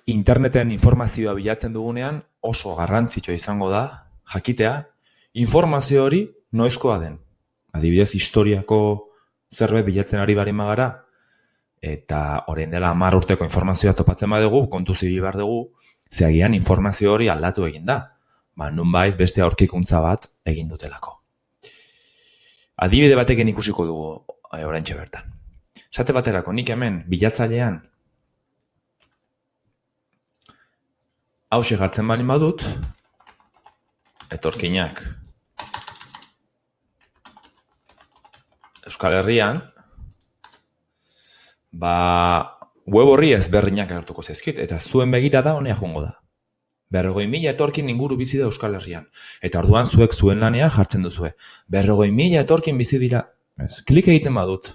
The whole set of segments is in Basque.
interneten informazioa bilatzen dugunean oso garrantzitsua izango da jakitea informazio hori noizkoa den. Adibidez, historiako zerbait bilatzen ari bari magara, eta orain dela 10 urteko informazioa topatzen badugu, kontuz ibili behar dugu, zeagian informazio hori aldatu egin da. Nonbait beste aurkikuntza bat egin dutelako. Adibide batekin ikusiko dugu oraintxe bertan. Esate baterako, nik hemen bilatzailean hauxe jartzen bali badut, etorkinak Euskal Herrian, web horri ezberdinak agertuko zaizkit, eta zuen begirada honea joango da. 40.000 etorkin inguru bizi da Euskal Herrian. Eta orduan zuek zuen lanean jartzen duzue. 40.000 etorkin bizi dira. Klik egiten badut.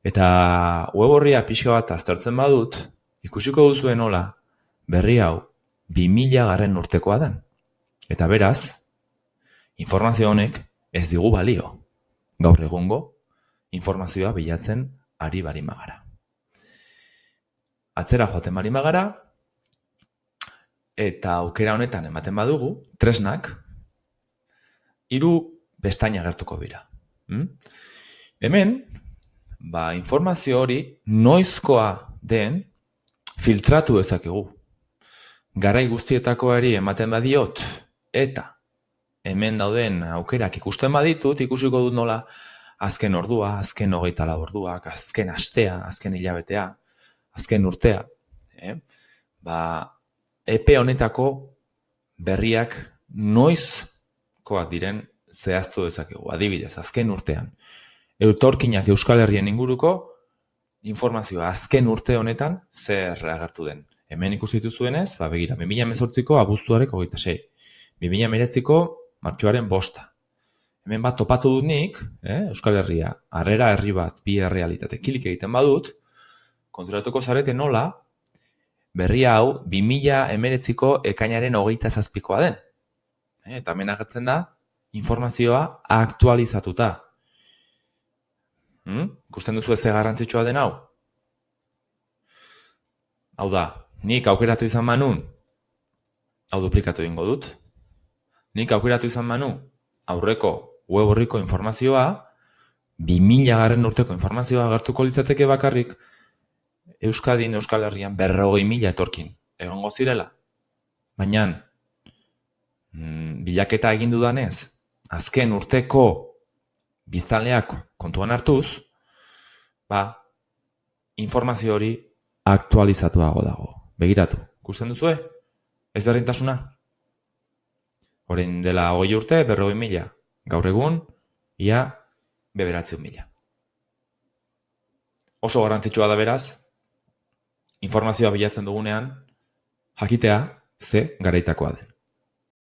Eta web horria pixka bat aztertzen badut, ikusiko duzuen nola, berri hau 2000 urtekoa den. Eta beraz, informazio honek ez digu balio. Gaur egungo informazioa bilatzen ari bari magara. Atzera joaten bari magara, eta aukera honetan ematen badugu, tresnak, 3 pestaina agertuko dira. Hemen, informazio hori noizkoa den filtratu dezakegu. Garai guztietakoari ematen badiot, eta hemen dauden aukerak ikusten baditut, ikusiko dut nola azken ordua, azken 24 orduak, azken astea, azken hilabetea, azken urtea. Epe honetako berriak noizkoak diren zehaztu dezakegu. Adibidez, azken urtean. Etorkinak Euskal Herrien inguruko informazioa azken urte honetan zer agertu den. Hemen ikusitu zuenez, begira, 2018ko abuztuareko 26. 2019ko martxoaren 5. Hemen bat topatu dut nik, Euskal Herria, harrera herri bat, bi errealitate, klik egiten badut, konturatuko zarete nola, berri hau 2019ko ekainaren 27koa den. Eta hemen agertzen da, informazioa aktualizatuta. Ikusten duzu ze garrantzitsua den hau? Hau da, nik aukeratu izan manun, hau duplikatu egingo dut. Nik aukeratu izan manu, aurreko web horriko informazioa, 2000 urteko informazioa agertuko litzateke bakarrik, Euskadin, Euskal Herrian 40.000 etorkin egongo zirela. Baina, bilaketa egin dudanez, azken urteko biztanleak kontuan hartuz, informazio hori aktualizatuago dago. Begiratu, ikusten duzue? Ezberdintasuna? Orain dela 20 urte, 40.000. Gaur egun, ia 9.000. Oso garrantzitsua da beraz, informazioa bilatzen dugunean, jakitea ze garaitakoa den.